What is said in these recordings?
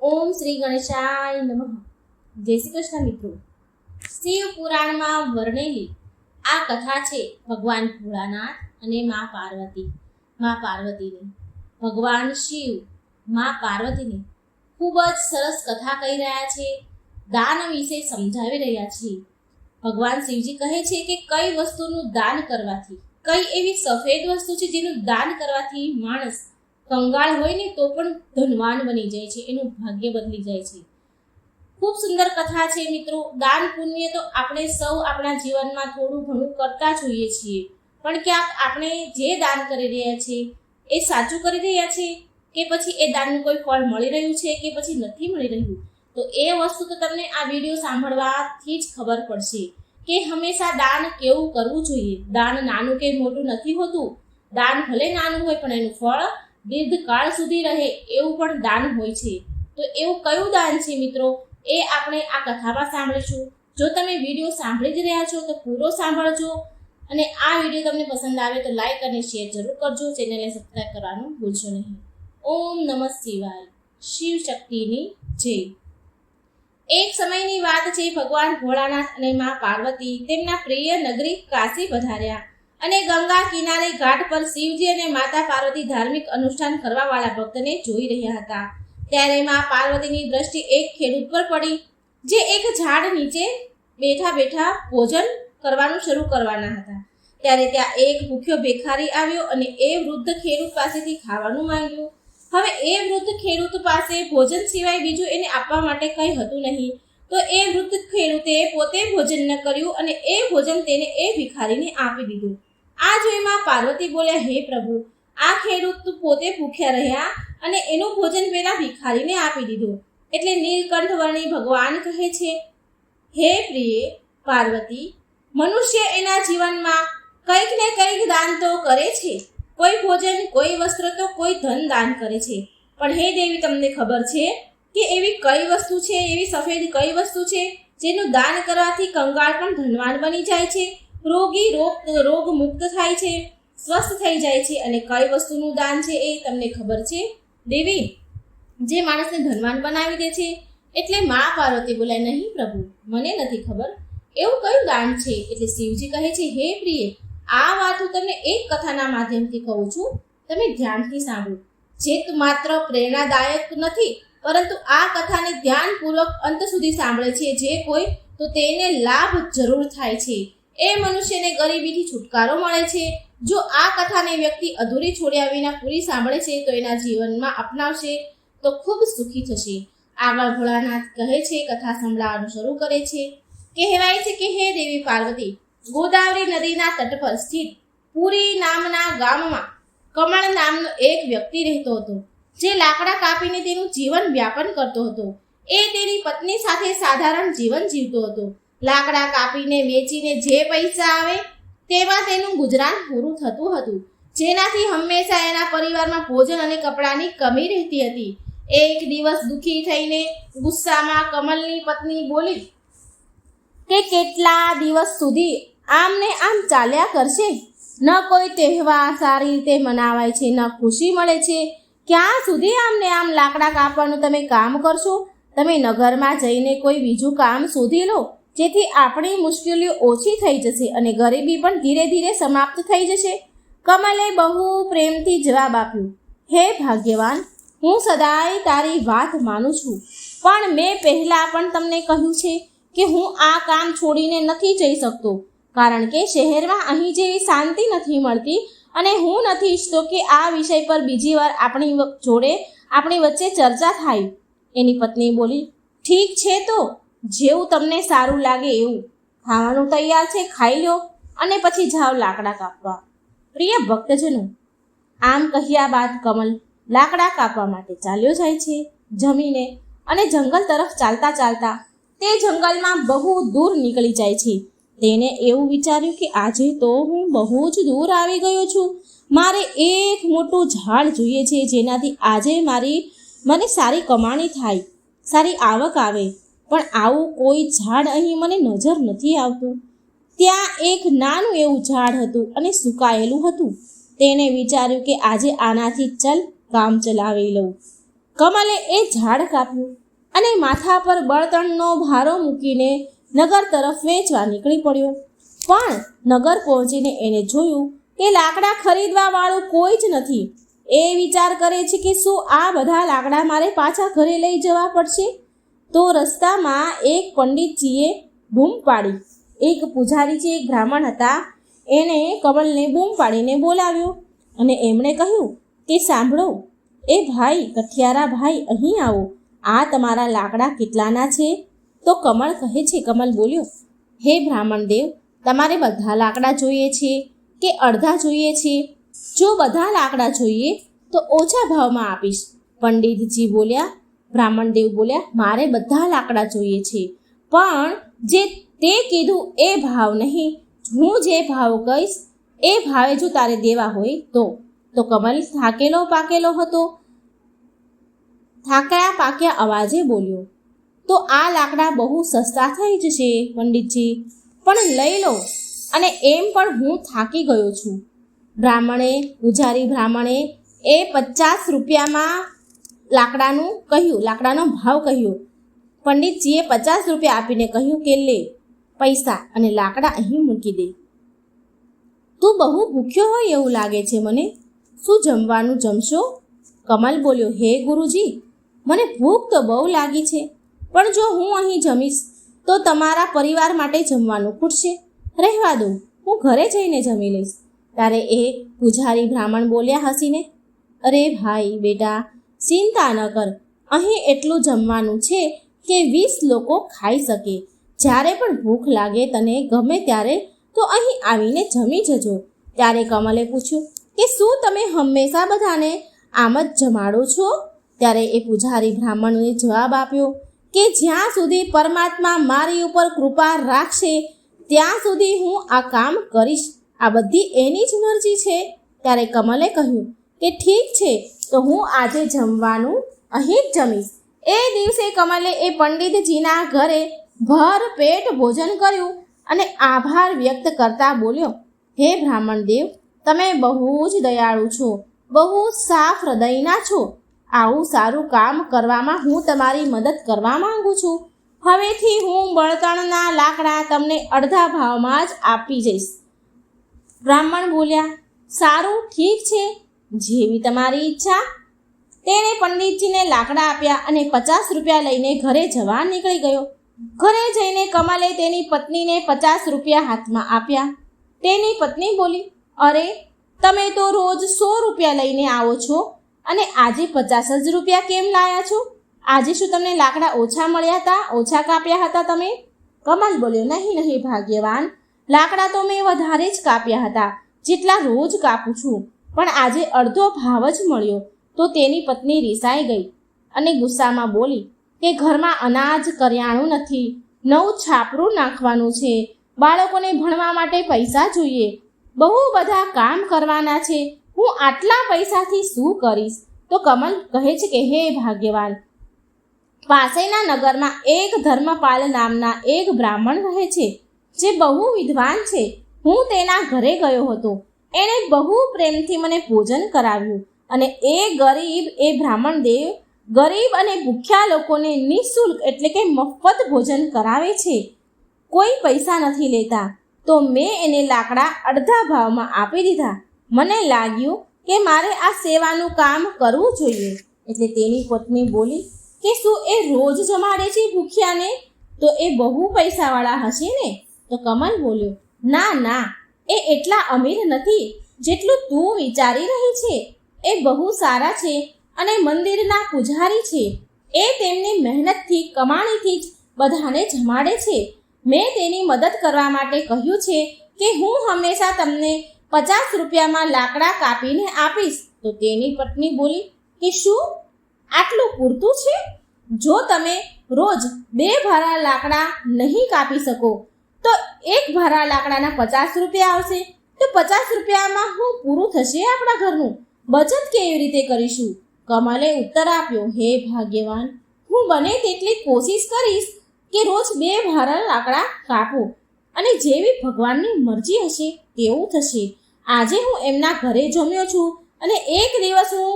ઓમ શ્રી ગણેશાય નમઃ. જય શ્રી કૃષ્ણ મિત્રો. શિવ પુરાણમાં વર્ણેલી આ કથા છે ભગવાન ભોળાનાથ અને મા પાર્વતી. મા પાર્વતીની ભગવાન શિવ મા પાર્વતીની ખૂબ જ સરસ કથા કહી રહ્યા છે. દાન વિશે સમજાવી રહ્યા છે. ભગવાન શિવજી કહે છે કે કઈ વસ્તુનું દાન કરવાથી, કઈ એવી સફેદ વસ્તુ છે જેનું દાન કરવાથી માણસ કંગાળ હોય ને તો પણ ધનવાન બની જાય છે, એનું ભાગ્ય બદલી જાય છે. ખૂબ સુંદર કથા છે મિત્રો. દાન પુણ્ય તો આપણે સૌ આપણા જીવનમાં થોડું ઘણું કરતા જોઈએ છીએ, પણ ક્યાંક આપણે જે દાન કરી રહ્યા છીએ એ સાચું કરી રહ્યા છીએ કે પછી એ દાનનું કોઈ ફળ મળી રહ્યું છે કે પછી નથી મળી રહ્યું, તો એ વસ્તુ તો તમને આ વિડીયો સાંભળવાથી જ ખબર પડશે કે હંમેશા દાન કેવું કરવું જોઈએ. દાન નાનું કે મોટું નથી હોતું. દાન ભલે નાનું હોય પણ એનું ફળ દીર્ઘકાળ સુધી રહે એવું પણ દાન હોય છે. તો એવું કયું દાન છે મિત્રો, એ આપણે આ કથામાં સાંભળીશું. જો તમે વિડીયો સાંભળી જ રહ્યા છો તો પૂરો સાંભળજો, અને આ વિડીયો તમને પસંદ આવે તો લાઈક અને શેર જરૂર કરજો. ચેનલને સબસ્ક્રાઈબ કરવાનું ભૂલશો નહીં. ઓમ નમઃ શિવાય. શિવ શક્તિની જય. એક સમયની વાત છે. ભગવાન ભોળાનાથ અને મા પાર્વતી તેમના પ્રિય નગરી કાશી પધાર્યા અને ગંગા કિનારે ઘાટ પર શિવજી અને માતા પાર્વતી ધાર્મિક અનુષ્ઠાન કરવા વાળા ભક્તને જોઈ રહ્યા હતા. ત્યારે મા પાર્વતીની દ્રષ્ટિ એક ખેડૂત પર પડી, જે એક ઝાડ નીચે બેઠા બેઠા ભોજન કરવાનું શરૂ કરવાના હતા. ત્યારે ત્યાં એક ભૂખ્યો ભિખારી આવ્યો અને એ વૃદ્ધ ખેડૂત પાસેથી ખાવાનું માંગ્યું. હવે એ વૃદ્ધ ખેડૂત પાસે ભોજન સિવાય બીજું એને આપવા માટે કંઈ હતું નહીં, તો એ વૃદ્ધ ખેડૂતે પોતે ભોજન ન કર્યું અને એ ભોજન તેને એ ભિખારીને આપી દીધું. આ જોઈ માં પાર્વતી બોલ્યા, હે પ્રભુ, આ ખેડૂત પોતે ભૂખ્યા રહ્યા અને એનું ભોજન પેલા ભિખારીને આપી દીધું. એટલે નીલકંઠ વર્ણી ભગવાન કહે છે, હે પ્રિય પાર્વતી, મનુષ્ય એના જીવનમાં કંઈક ને કંઈક દાન તો કરે છે. કોઈ ભોજન, કોઈ વસ્ત્ર તો કોઈ ધન દાન કરે છે. પણ હે દેવી, તમને ખબર છે કે એવી કઈ વસ્તુ છે, એવી સફેદ કઈ વસ્તુ છે જેનું દાન કરવાથી કંગાળ પણ ધનવાન બની જાય છે, રોગી રોગ મુક્ત થાય છે, સ્વસ્થ થઈ જાય છે? અને કઈ વસ્તુનું દાન છે એ તમને ખબર છે દેવી, જે માણસને ધનવાન બનાવી દે છે? એટલે મા પાર્વતી બોલ્યા, નહીં પ્રભુ, મને નથી ખબર એવું કયું દાન છે. એટલે શિવજી કહે છે, હે પ્રિય, આ વાત હું તમને એક કથાના માધ્યમથી કહું છું, તમે ધ્યાનથી સાંભળો. જે માત્ર પ્રેરણાદાયક નથી, પરંતુ આ કથાને ધ્યાનપૂર્વક અંત સુધી સાંભળે છે જે કોઈ, તો તેને લાભ જરૂર થાય છે. એ મનુષ્યને ગરીબીથી છુટકારો મળે છે. જો આ કથાને વ્યક્તિ અધૂરી છોડ્યા વિના પૂરી સાંભળે છે તો એના જીવનમાં અપનાવશે તો ખૂબ સુખી થશે. આગળ ભોળાનાથ કહે છે, કથા સંભળાવવાનું શરૂ કરે છે. કહેવાય છે કે હે દેવી પાર્વતી, ગોદાવરી નદીના તટ પર સ્થિત પુરી નામના ગામમાં કમળ નામનો એક વ્યક્તિ રહેતો હતો, જે લાકડા કાપીને તેનું જીવન વ્યાપન કરતો હતો. એ તેની પત્ની સાથે સાધારણ જીવન જીવતો હતો. લાકડા કાપીને વેચીને જે પૈસા આવે તેમાં તેનું ગુજરાન પૂરું થતું હતું, જેનાથી હંમેશા એના પરિવારમાં ભોજન અને કપડાની કમી રહેતી હતી. એક દિવસ દુઃખી થઈને ગુસ્સામાં કમલની પત્ની બોલી કે કેટલા દિવસ સુધી આમ ને આમ ચાલ્યા કરશે? ન કોઈ તહેવાર સારી રીતે મનાવાય છે, ન ખુશી મળે છે. ક્યાં સુધી આમ ને આમ લાકડા કાપવાનું તમે કામ કરશો? તમે નગરમાં જઈને કોઈ બીજું કામ શોધી લો, જેથી આપણી મુશ્કેલીઓ ઓછી થઈ જશે અને ગરીબી પણ ધીરે ધીરે સમાપ્ત થઈ જશે. કમલે બહુ પ્રેમથી જવાબ આપ્યો, હે ભાગ્યવાન, હું સદાય તારી વાત માનું છું, પણ મેં પહેલાં પણ તમને કહ્યું છે કે હું આ કામ છોડીને નથી જઈ શકતો, કારણ કે શહેરમાં અહીં જેવી શાંતિ નથી મળતી અને હું નથી ઈચ્છતો કે આ વિષય પર બીજી વાર આપણી વચ્ચે ચર્ચા થાય. એની પત્ની બોલી, ઠીક છે, તો જેવું તમને સારું લાગે એવું. ખાવાનું તૈયાર છે, ખાઈ લો અને પછી જાઓ લાકડા કાપવા. પ્રિય ભક્તજનો, આમ કહ્યા બાદ કમલ લાકડા કાપવા માટે ચાલ્યો જાય છે. જમીને અને જંગલ તરફ ચાલતા ચાલતા તે જંગલમાં બહુ દૂર નીકળી જાય છે. તેને એવું વિચાર્યું કે આજે તો હું બહુ જ દૂર આવી ગયો છું. મારે એક મોટું ઝાડ જોઈએ છે, જેનાથી આજે મને સારી કમાણી થાય, સારી આવક આવે. પણ આવું કોઈ ઝાડ અહીં મને નજર નથી આવતું. ત્યાં એક નાનું એવું ઝાડ હતું અને સુકાયેલું હતું. તેને વિચાર્યું કે આજે આનાથી કામ ચલાવી લઉં. કમલે એ ઝાડ કાપ્યું અને માથા પર બળતણનો ભારો મૂકીને નગર તરફ વેચવા નીકળી પડ્યો. પણ નગર પહોંચીને એને જોયું કે લાકડા ખરીદવા વાળું કોઈ જ નથી. એ વિચાર કરે છે કે શું આ બધા લાકડા મારે પાછા ઘરે લઈ જવા પડશે? તો રસ્તામાં એક પંડિતજીએ બૂમ પાડી. એક પૂજારી જે એક બ્રાહ્મણ હતા એણે કમલને બૂમ પાડીને બોલાવ્યો અને એમણે કહ્યું કે સાંભળો એ ભાઈ, કઠિયારા ભાઈ, અહીં આવો. આ તમારા લાકડા કેટલાના છે? તો કમલ કહે છે, કમલ બોલ્યો, હે બ્રાહ્મણ દેવ, તમારે બધા લાકડા જોઈએ છે કે અડધા જોઈએ છે? જો બધા લાકડા જોઈએ તો ઓછા ભાવમાં આપીશ. પંડિતજી બોલ્યા, બ્રાહ્મણ દેવ બોલ્યા, મારે બધા લાકડા જોઈએ છે, પણ જે તે કીધું એ ભાવ નહીં. હું જે ભાવ કહીશ એ ભાવે જો તારે દેવા હોય તો કમલ થાકેલો પાકેલો હતો. થાક્યા પાક્યા અવાજે બોલ્યો, તો આ લાકડા બહુ સસ્તા થઈ જશે પંડિતજી, પણ લઈ લો, અને એમ પણ હું થાકી ગયો છું. પૂજારી બ્રાહ્મણે એ 50 રૂપિયામાં લાકડાનો ભાવ કહ્યો. પંડિતજીએ 50 રૂપિયા આપીને કહ્યું કે લે પૈસા અને લાકડા અહીં મૂકી દે. તું બહુ ભૂખ્યો હોય એવું લાગે છે મને. શું જમવાનું જમશો? કમલ બોલ્યો, હે ગુરુજી, મને ભૂખ તો બહુ લાગી છે, પણ જો હું અહીં જમીશ તો તમારા પરિવાર માટે જમવાનું ખૂટશે. રહેવા દો, હું ઘરે જઈને જમી લઈશ. ત્યારે એ પૂજારી બ્રાહ્મણ બોલ્યા હસીને, અરે ભાઈ બેટા, ચિંતા ન કર. અહીં એટલું જમવાનું છે કે 20 લોકો ખાઈ શકે. જ્યારે પણ ભૂખ લાગે તને ગમે ત્યારે તો અહીં આવીને જમી જજો. ત્યારે કમલે પૂછ્યું કે શું તમે હંમેશા બધાને આમ જ જમાડો છો? ત્યારે એ પૂજારી બ્રાહ્મણને જવાબ આપ્યો કે જ્યાં સુધી પરમાત્મા મારી ઉપર કૃપા રાખશે ત્યાં સુધી હું આ કામ કરીશ. આ બધી એની જ મરજી છે. ત્યારે કમલે કહ્યું કે ઠીક છે, તો હું આજે જમવાનું અહીં જ જમીશ. એ દિવસે કમલે એ પંડિતજીના ઘરે ભર પેટ ભોજન કર્યું અને આભાર વ્યક્ત કરતા બોલ્યો, હે બ્રાહ્મણ દેવ, તમે બહુ જ દયાળુ છો, બહુ સાફ હૃદયના છો. આવું સારું કામ કરવામાં હું તમારી મદદ કરવા માંગુ છું. હવેથી હું બળતણના લાકડા તમને અડધા ભાવમાં જ આપી જઈશ. બ્રાહ્મણ બોલ્યા, સારું, ઠીક છે, જેવી તમારી ઈચ્છા. તેણે પંડિતજીને લાકડા આપ્યા અને 50 રૂપિયા લઈને ઘરે જવા નીકળી ગયો. ઘરે જઈને કમલે તેની પત્નીને 50 રૂપિયા હાથમાં આપ્યા. તેની પત્ની બોલી, અરે તમે તો રોજ 100 રૂપિયા લઈને આવો છો અને આજે 50 જ રૂપિયા કેમ લાયા છો? આજે શું તમને લાકડા ઓછા મળ્યા હતા? ઓછા કાપ્યા હતા તમે? કમલ બોલ્યો, નહીં ભાગ્યવાન, લાકડા તો મેં વધારે જ કાપ્યા હતા, જેટલા રોજ કાપું છું, પણ આજે અડધો ભાવ જ મળ્યો. તો તેની પત્ની રીસાઈ ગઈ અને ગુસ્સામાં બોલી કે ઘરમાં અનાજ કરિયાણું નથી, નવું છાપરું નાખવાનું છે, બાળકોને ભણવા માટે પૈસા જોઈએ, બહુ બધા કામ કરવાના છે, હું આટલા પૈસાથી શું કરીશ? તો કમલ કહે છે કે હે ભાગ્યવાન, પાસેના નગરમાં એક ધર્મપાલ નામના એક બ્રાહ્મણ રહે છે જે બહુ વિદ્વાન છે. હું તેના ઘરે ગયો હતો. એણે બહુ પ્રેમથી મને ભોજન કરાવ્યું અને એ બ્રાહ્મણ દેવ ગરીબ અને ભૂખ્યા લોકોને નિઃશુલ્ક એટલે કે મફત ભોજન કરાવે છે, કોઈ પૈસા નથી લેતા. તો મેં એને લાકડા અડધા ભાવમાં આપી દીધા. મને લાગ્યું કે મારે આ સેવાનું કામ કરવું જોઈએ. એટલે તેની પત્ની બોલી કે શું એ રોજ જમાડે છે ભૂખ્યાને? તો એ બહુ પૈસાવાળા હશે ને? તો કમલ બોલ્યો, ના, એ એટલા અમીર નથી જેટલું તું વિચારી રહી છે. એ બહુ સારા છે અને મંદિરના પૂજારી છે. એ તેમની મહેનતથી કમાણીથી જ બધાને જમાડે છે. મેં તેની મદદ કરવા માટે કહ્યું છે કે હું હંમેશા તમને 50 રૂપિયામાં લાકડા કાપીને આપીશ. તો તેની પત્ની બોલી કે શું આટલું પૂરતું છે? જો તમે રોજ 2 ભારા લાકડા નહીં કાપી શકો તો 1 ભારા લાકડાના 50 રૂપિયા આવશે. તો 50 રૂપિયામાં શું પૂરું થશે આપણા ઘરનું? બચત કેવી રીતે કરીશું? કમલે ઉત્તર આપ્યો, હે ભાગ્યવાન, હું બને તેટલી કોશિશ કરીશ કે રોજ 2 ભારા લાકડા કાપું અને જેવી ભગવાનની મરજી હશે તેવું થશે. આજે હું એમના ઘરે જમ્યો છું અને એક દિવસ હું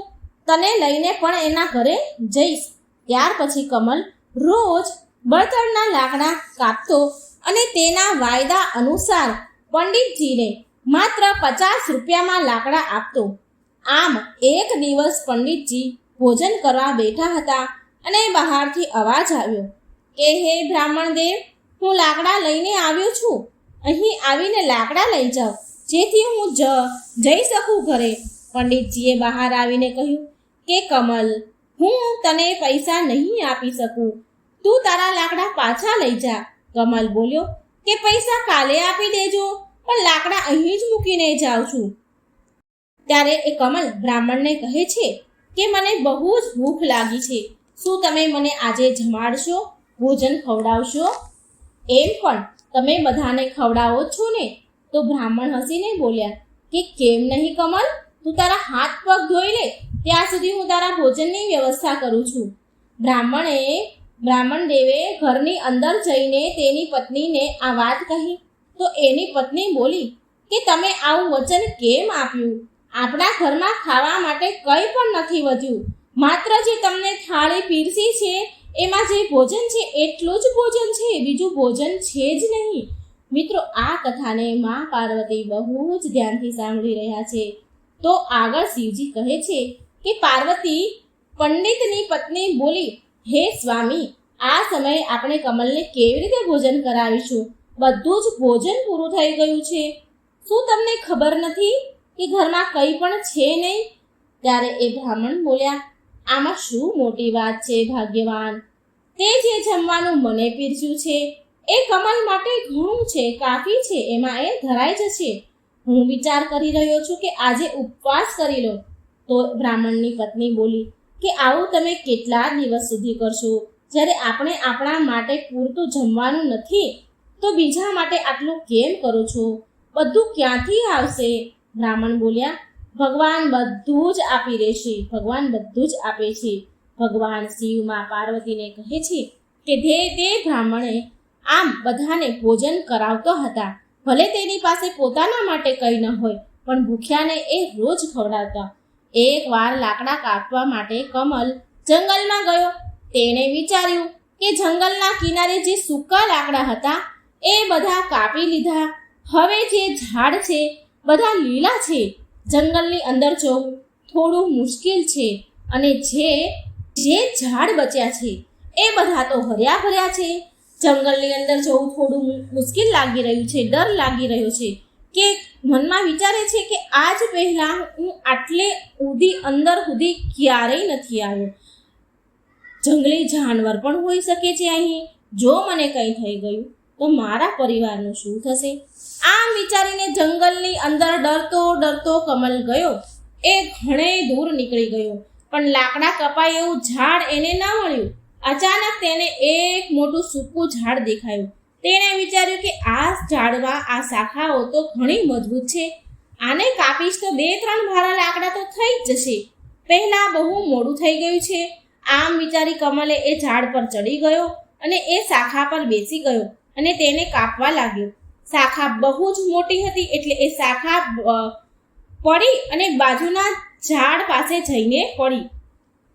તને લઈને પણ એના ઘરે જઈશ. ત્યાર પછી કમલ રોજ બળતણના લાકડા કાપતો અને તેના વાયદા અનુસાર પંડિતજીને માત્ર 50 રૂપિયામાં લાકડા આપતો. આમ એક દિવસ પંડિતજી ભોજન કરવા બેઠા હતા અને બહારથી અવાજ આવ્યો કે હે બ્રાહ્મણ દેવ, હું લાકડા લઈને આવ્યો છું. અહીં આવીને લાકડા લઈ જાઓ, જેથી હું જઈ શકું ઘરે. પંડિતજીએ બહાર આવીને કહ્યું કે કમલ, હું તને પૈસા નહીં આપી શકું, તું તારા લાકડા પાછા લઈ જા. કમલ બોલ્યો કે પૈસા કાલે આપી દેજો, પણ લાકડા અહીં જ મૂકીને જાઉં છું. ત્યારે એ કમલ બ્રાહ્મણને કહે છે કે મને બહુ જ ભૂખ લાગી છે, શું તમે મને આજે જમાડશો, ભોજન ખવડાવશો? એમ પણ તમે બધાને ખવડાવો છો ને? તો બ્રાહ્મણ હસીને બોલ્યા કે કેમ નહીં કમલ, તું તારા હાથ પગ ધોઈ લે, ત્યાં સુધી હું તારા ભોજનની વ્યવસ્થા કરું છું. બ્રાહ્મણ દેવે ઘરની અંદર જઈને તેની પત્નીને આ વાત કહી. તો એની પત્ની બોલી કે તમે આવું વચન કેમ આપ્યું? આપણા ઘરમાં ખાવા માટે કંઈ પણ નથી વધ્યું, માત્ર જે તમને થાળી પીરસી છે એમાં જે ભોજન છે એટલું જ ભોજન છે, બીજું ભોજન છે જ નહીં. મિત્રો, આ કથાને માં પાર્વતી બહુ જ ધ્યાનથી સાંભળી રહ્યા છે. તો આગળ શિવજી કહે છે કે પાર્વતી પંડિતની પત્ની બોલી, હે સ્વામી, આ સમયે આપણે કમલને કેવી રીતે ભોજન કરાવીશું? બધું જ ભોજન પૂરું થઈ ગયું છે. શું તમને ખબર નથી કે ઘરમાં કંઈ પણ છે નહીં? ત્યારે એ બ્રાહ્મણ બોલ્યા, આમાં શું મોટી વાત છે ભાગ્યવાન, તે જે જમવાનું મને પીરસ્યું છે એ કમલ માટે ઘણું છે, કાફી છે, એમાં એ ધરાઈ જશે. હું વિચાર કરી રહ્યો છું કે આજે ઉપવાસ કરી લો. તો બ્રાહ્મણની પત્ની બોલી કે આવું તમે કેટલા દિવસ સુધી કરશો? જ્યારે આપણે આપણા માટે પૂરતું જમવાનું નથી તો બીજા માટે આટલું કેમ કરો છો? બધું ક્યાંથી આવશે? બ્રાહ્મણ બોલ્યા, ભગવાન બધું જ આપી દેશે, ભગવાન બધું જ આપે છે. ભગવાન શિવ માં પાર્વતીને કહે છે કે તે બ્રાહ્મણે આમ બધાને ભોજન કરાવતો હતા. ભલે તેની પાસે પોતાના માટે કંઈ ન હોય, પણ ભૂખ્યાને એ રોજ ખવડાવતા. એકવાર લાકડા કાપવા માટે કમલ જંગલમાં ગયો. તેણે વિચાર્યું કે જંગલના કિનારે જે સૂકા લાકડા હતા એ બધા કાપી લીધા. હવે જે ઝાડ છે બધા લીલા છે. જંગલની અંદર જવું થોડું મુશ્કેલ છે અને જે ઝાડ બચ્યા છે એ બધા તો હર્યા ભર્યા છે. જંગલની અંદર જવું થોડું મુશ્કેલ લાગી રહ્યું છે, ડર લાગી રહ્યો છે કે મનમાં વિચારે છે કે આજ પહેલાં હું આટલે અંદર સુધી ક્યારેય નથી આવ્યો. જંગલી જાનવર પણ હોઈ શકે છે અહીં. જો મને કંઈ થઈ ગયું તો મારા પરિવારનું શું થશે? આમ વિચારીને જંગલની અંદર ડરતો કમલ ગયો. એ ઘણે દૂર નીકળી ગયો, પણ લાકડા કપાય એવું ઝાડ એને ન મળ્યું. અચાનક તેને એક મોટું સૂકું ઝાડ દેખાયું. તેણે વિચાર્યું કે આ ઝાડમાં આ શાખાઓ તો ઘણી મજબૂત છે, આને કાપીશ તો 2-3 ભારા લાકડા તો થઈ જ જશે. પહેલા બહુ મોડું થઈ ગયું છે. આમ વિચારી કમલે એ ઝાડ પર ચડી ગયો અને એ શાખા પર બેસી ગયો અને તેને કાપવા લાગ્યો. શાખા બહુ જ મોટી હતી એટલે એ શાખા પડી અને બાજુના ઝાડ પાસે જઈને પડી.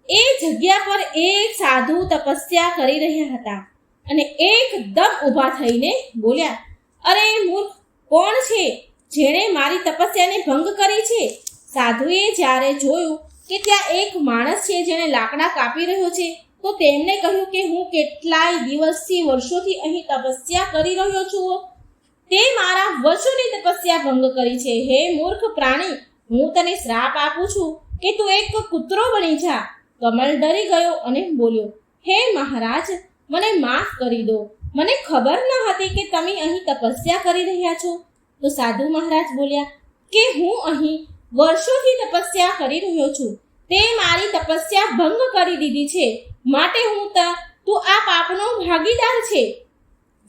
એ જગ્યા પર એક સાધુ તપસ્યા કરી રહ્યા હતા અને એકદમ ઊભા થઈને બોલ્યા, અરે મૂર્ખ, કોણ છે જેણે મારી તપસ્યાને ભંગ કરી છે? સાધુએ જ્યારે જોયું કે ત્યાં એક માણસ છે જેણે લાકડા કાપી રહ્યો છે તો તેમને કહ્યું કે હું કેટલાય દિવસથી વર્ષોથી અહીં તપસ્યા કરી રહ્યો છું, તે મારા વર્ષોની તપસ્યા ભંગ કરી છે. હે મૂર્ખ પ્રાણી, હું તને શ્રાપ આપું છું કે તું એક કૂતરો બની જા. કમલ ડરી ગયો અને બોલ્યો, હે મહારાજ, મને માફ કરી દો, મને ખબર ન હતી કે તમે અહીં તપસ્યા કરી રહ્યા છો. તો સાધુ મહારાજ બોલ્યા કે હું અહીં વર્ષોથી તપસ્યા કરી રહ્યો છું, તે મારી તપસ્યા ભંગ કરી દીધી છે, માટે તું આ પાપનો ભાગીદાર છે.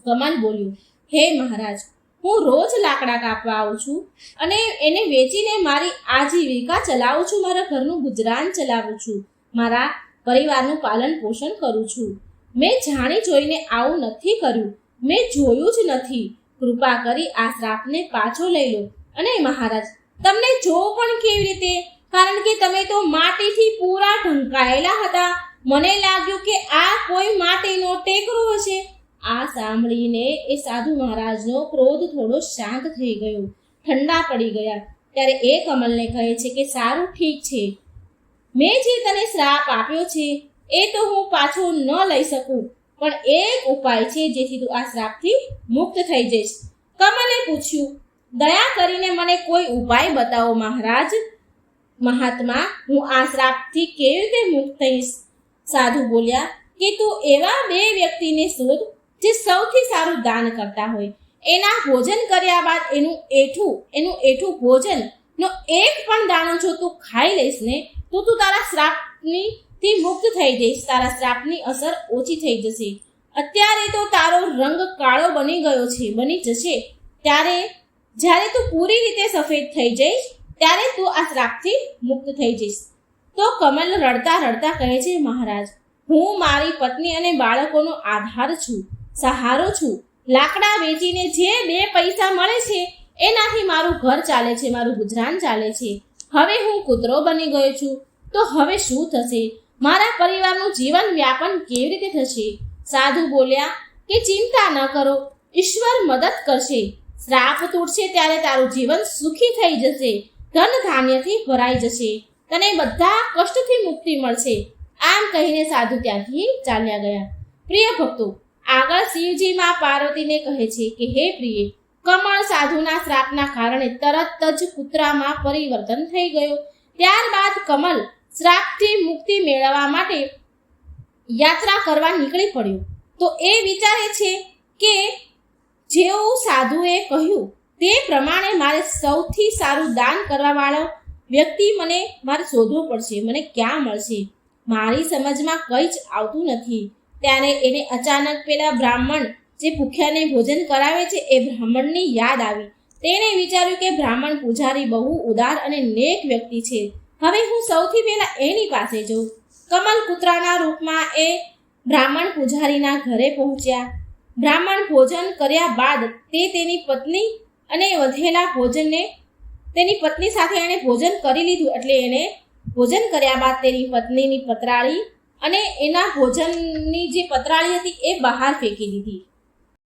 કમલ બોલ્યું, હે મહારાજ, હું રોજ લાકડા કાપવા આવું છું અને એને વેચીને મારી આજીવિકા ચલાવું છું, મારા ઘરનું ગુજરાન ચલાવું છું, મારા પરિવારનું પાલન પોષણ કરું છું. મેં જાણી જોઈને આવું નથી કર્યું, મેં જોયું જ નથી. કૃપા કરી આ શ્રાપને પાછો લઈ લો. અને મહારાજ, તમને જો પણ કેવી રીતે કારણ કે તમે તો માટીથી પૂરા ઢંકાયેલા હતા. મને લાગ્યું કે આ કોઈ માટીનો ટેકરો હશે. આ સાંભળીને એ સાધુ મહારાજનો ક્રોધ થોડો શાંત થઈ ગયો, ઠંડા પડી ગયા. ત્યારે એ કમલને કહે છે કે સારું, ઠીક છે, મેં જે તને શ્રાપ આપ્યો છે એ તો હું પાછો ન લઈ શકું, પણ એક ઉપાય છે જેથી તું આ શ્રાપથી મુક્ત થઈ જઈશ. કમલે પૂછ્યું, દયા કરીને મને કોઈ ઉપાય બતાવો મહારાજ. મહાત્મા, હું આ શ્રાપથી કેવી રીતે મુક્ત થઈશ? સાધુ બોલ્યા કે તું એવા બે વ્યક્તિને શોધ જે સૌથી સારું દાન કરતા હોય. એના ભોજન કર્યા બાદ એનું એઠું ભોજનનો એક પણ દાણો જો તું ખાઈ લઈશ ને તો તું તારા શ્રાપથી મુક્ત થઈ જઈશ. તારા શ્રાપની અસર ઓછી થઈ જશે. અત્યારે તો તારો રંગ કાળો બની જશે. જ્યારે તું પૂરી રીતે સફેદ થઈ જઈશ ત્યારે તું આ શ્રાપથી મુક્ત થઈ જઈશ. તો કમલ રડતા રડતા કહે છે, મહારાજ, હું મારી પત્ની અને બાળકોનો આધાર છું, સહારો છું. લાકડા વેચીને જે 2 પૈસા મળે છે એનાથી મારું ઘર ચાલે છે, મારું ગુજરાન ચાલે છે. હવે હું કૂતરો બની ગયો છું, તો હવે શું થશે? મારા પરિવારનું જીવન વ્યાપન કેવી રીતે થશે? સાધુ બોલ્યા કે ચિંતા ન કરો, ઈશ્વર મદદ કરશે. શ્રાપ તૂટશે ત્યારે તારું જીવન સુખી થઈ જશે, ધન ધાન્યથી ભરાઈ જશે, તને બધા કષ્ટથી મુક્તિ મળશે. આમ કહીને સાધુ ત્યાંથી ચાલ્યા ગયા. પ્રિય ભક્તો, આગળ શિવજી માં પાર્વતીને કહે છે કે હે પ્રિય, કમળ સાધુના શ્રાપના કારણે તરત જ કૂતરામાં પરિવર્તન થઈ ગયો. ત્યારબાદ કમલ શ્રાપથી મુક્તિ મેળવવા માટે યાત્રા કરવા નીકળી પડ્યો. તો એ વિચારે છે કે જેવું સાધુએ કહ્યું તે પ્રમાણે મારે સૌથી સારું દાન કરવાવાળો વ્યક્તિ મારે શોધવો પડશે. મને ક્યાં મળશે? મારી સમજમાં કંઈ જ આવતું નથી. ત્યારે એને અચાનક પેલા બ્રાહ્મણ જે ભૂખ્યાને ભોજન કરાવે છે એ બ્રાહ્મણની યાદ આવી. તેણે વિચાર્યું કે બ્રાહ્મણ પૂજારી બહુ ઉદાર અને નેક વ્યક્તિ છે. હવે હું સૌથી પહેલા એની પાસે જઉં. કમલ કૂતરાના રૂપમાં એ બ્રાહ્મણ પૂજારીના ઘરે પહોંચ્યા. બ્રાહ્મણ ભોજન કર્યા બાદ તે તેની પત્ની અને વધેલા ભોજનને તેની પત્ની સાથે એણે ભોજન કરી લીધું. એટલે એણે ભોજન કર્યા બાદ તેની પત્નીની પતરાળી અને એના ભોજનની જે પતરાળી હતી એ બહાર ફેંકી દીધી.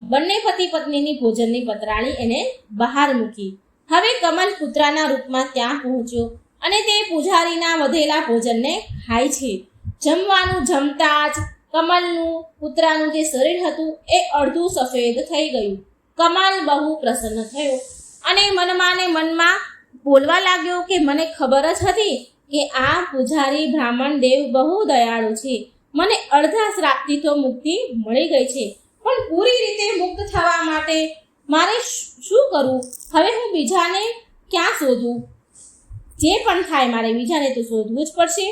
બંને પતિ પત્નીની ભોજનની પતરાળી એને બહાર મૂકી. હવે કમલ કૂતરાના રૂપમાં ત્યાં પહોંચ્યો અને તે પૂજારીના વધેલા ભોજનને ખાય છે. જમવાનું જમતા જ કમલનું કૂતરાનું જે શરીર હતું એ અડધું સફેદ થઈ ગયું. કમલ બહુ પ્રસન્ન થયો અને મનમાં બોલવા લાગ્યો કે મને ખબર જ હતી કે આ પૂજારી બ્રાહ્મણ દેવ બહુ દયાળુ છે. મને અડધા શ્રાપથી તો મુક્તિ મળી ગઈ છે, પણ પૂરી રીતે મુક્ત થવા માટે મારે શું કરવું? હવે હું બીજાને ક્યાં શોધું? જે પણ થાય મારે બીજાને તો શોધવું જ પડશે.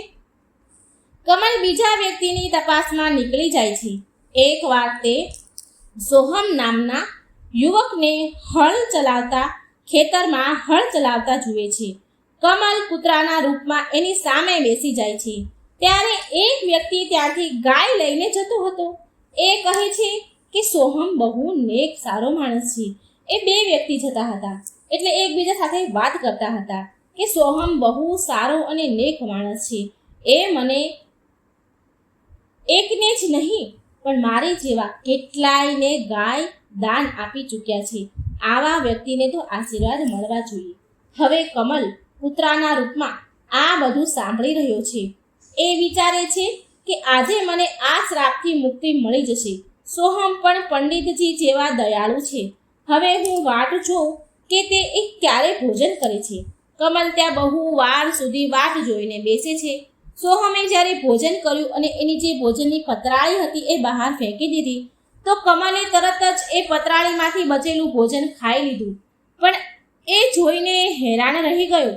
કમલ બીજા વ્યક્તિની તપાસમાં નીકળી જાય છે. એકવાર તે સોહમ નામના યુવકને ખેતરમાં હળ ચલાવતા જુએ છે. કમલ કૂતરાના રૂપમાં એની સામે બેસી જાય છે. ત્યારે એક વ્યક્તિ ત્યાંથી ગાય લઈને જતો હતો. એ કહે છે કે સોહમ બહુ નેક સારો માણસ છે. એ 2 વ્યક્તિ જતા હતા એટલે એકબીજા સાથે વાત કરતા હતા કે સોહમ બહુ સારો અને નેક માણસ છે. એ મને એકને જ નહીં પણ મારી જેવા કેટલાયને ગાય દાન આપી ચૂક્યા છે. આવા વ્યક્તિને તો આશીર્વાદ મળવા જોઈએ. હવે કમલ કૂતરાના રૂપમાં આ બધું સાંભળી રહ્યો છે. એ વિચારે છે કે આજે મને આ શ્રાપથી મુક્તિ મળી જશે. સોહમ પણ પંડિતજી જેવા દયાળુ છે. હવે હું વાટ જોઉં કે તે ક્યારે ભોજન કરે છે. કમલ ત્યાં બહુ વાર સુધી વાટ જોઈને બેસે છે. સોહમે જ્યારે ભોજન કર્યું અને એની જે ભોજનની પતરાળી હતી એ બહાર ફેંકી દીધી તો કમલે તરત જ એ પતરાળીમાંથી બચેલું ભોજન ખાઈ લીધું. પણ એ જોઈને હેરાન રહી ગયો.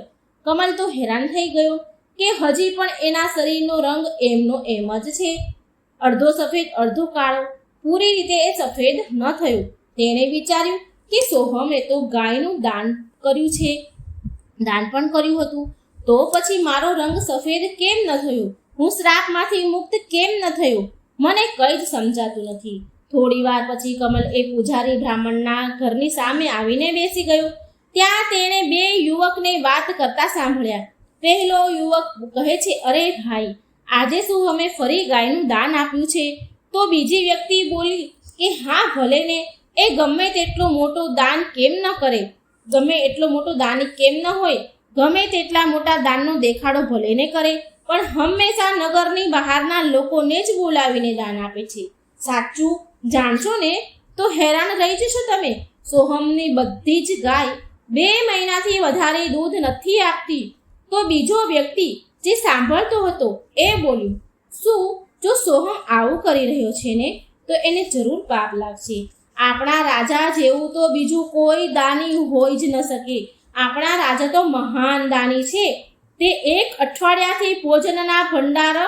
કમલ તો હેરાન થઈ ગયો કે હજી પણ એના શરીરનો રંગ એમનો એમ જ છે, અડધો સફેદ અડધો કાળો. પૂરી રીતે એ સફેદ ન થયો. તેણે વિચાર્યું કે સોહમે તો ગાયનું દાન પણ કર્યું હતું, તો પછી મારો રંગ સફેદ કેમ ન થયો? હું શ્રાપમાંથી મુક્ત કેમ ન થયો? મને કંઈ જ સમજાતું નથી. થોડી વાર પછી કમલ એ પૂજારી બ્રાહ્મણના ઘરની સામે આવીને બેસી ગયો. ત્યાં તેણે 2 યુવકને વાત કરતા સાંભળ્યા. પહેલો યુવક કહે છે, અરે ભાઈ, આજે શું અમે ફરી ગાયનું દાન આપ્યું છે? તો બીજી વ્યક્તિ બોલી કે હા ભલે ને, એ ગમે તેટલું મોટું દાન કેમ ન કરે, ગમે એટલો મોટો દાની કેમ ન હોય, ગમે તેટલા મોટા દાનનો દેખાડો ભલે ને કરે, પણ હંમેશા નગરની બહારના લોકોને જ બોલાવીને દાન આપે છે. સાચું જાણશો ને તો હેરાન રહી જશો તમે. સોહમની બધી જ ગાય 2 મહિનાથી વધારે દૂધ નથી આપતી. તો બીજો વ્યક્તિ જે સાંભળતો હતો એ બોલ્યો, શું જો સોહમ આવું કરી રહ્યો છે ને તો એને જરૂર પાપ લાગશે. આપણા રાજા જેવું તો બીજું કોઈ દાની હોઈ જ ન શકે. આપણા રાજા તો મહાન દાની છે. તે 1 અઠવાડિયાથી ભોજનના ભંડાર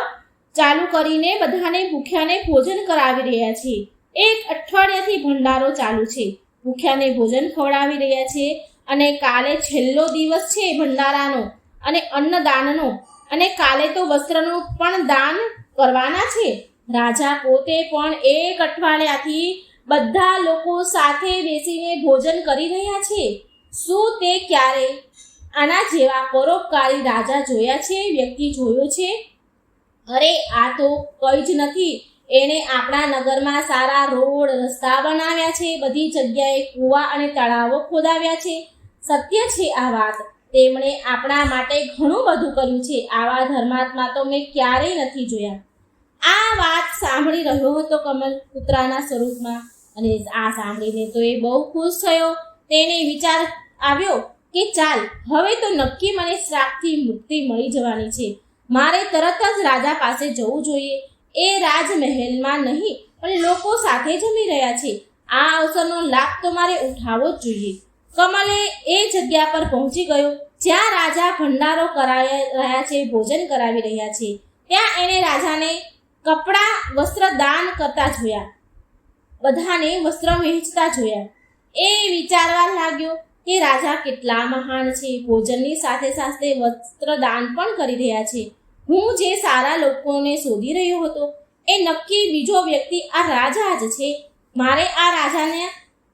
ચાલુ કરીને બધાને ભૂખ્યાને ભોજન કરાવી રહ્યા છે. 1 અઠવાડિયાથી ભંડારો ચાલુ છે, ભૂખ્યાને ભોજન ખવડાવી રહ્યા છે. અને કાલે છેલ્લો દિવસ છે ભંડારાનો અને અન્નદાનનો, અને કાલે તો વસ્ત્રનું પણ દાન કરવાના છે. રાજા પોતે પણ 1 અઠવાડિયાથી બધા લોકો સાથે બેસીને ભોજન કરી રહ્યા છે. શું તે ક્યારે આના જેવા પરોપકારી રાજા જોયા છે, વ્યક્તિ જોયો છે? અરે આ તો કંઈ જ નથી. એણે આપણા નગરમાં સારા રોડ રસ્તા બનાવ્યા છે, બધી જગ્યાએ કૂવા અને તળાવો ખોદાવ્યા છે. સત્ય છે આ વાત. તેમણે આપણા માટે ઘણું બધું કર્યું છે. આવા ધર્માત્મા તો મેં ક્યારેય નથી જોયા. આ વાત સાંભળી રહ્યો હતો કમલ કૂતરાના સ્વરૂપમાં, અને આ સાંભળીને તો એ બહુ ખુશ થયો. તેને વિચાર આવ્યો કે ચાલ, હવે તો નક્કી મને શ્રાપથી મુક્તિ મળી જવાની છે. મારે તરત જ રાજા પાસે જવું જોઈએ. એ રાજમહેલમાં નહીં પણ લોકો સાથે જમી રહ્યા છે. આ અવસરનો લાભ તો મારે ઉઠાવવો જ જોઈએ. કમલે એ જગ્યા પર પહોંચી ગયો જ્યાં રાજા ભંડારો કરાવી રહ્યા છે, ભોજન કરાવી રહ્યા છે. ત્યાં એણે રાજાને કપડાં વસ્ત્ર દાન કરતા જોયા, બધાને વસ્ત્ર વહેંચતા જોયા. એ વિચારવા લાગ્યો કે રાજા કેટલા મહાન છે, ભોજનની સાથે સાથે વસ્ત્ર દાન પણ કરી રહ્યા છે. હું જે સારા લોકોને શોધી રહ્યો હતો એ નક્કી બીજો વ્યક્તિ આ રાજા જ છે. મારે આ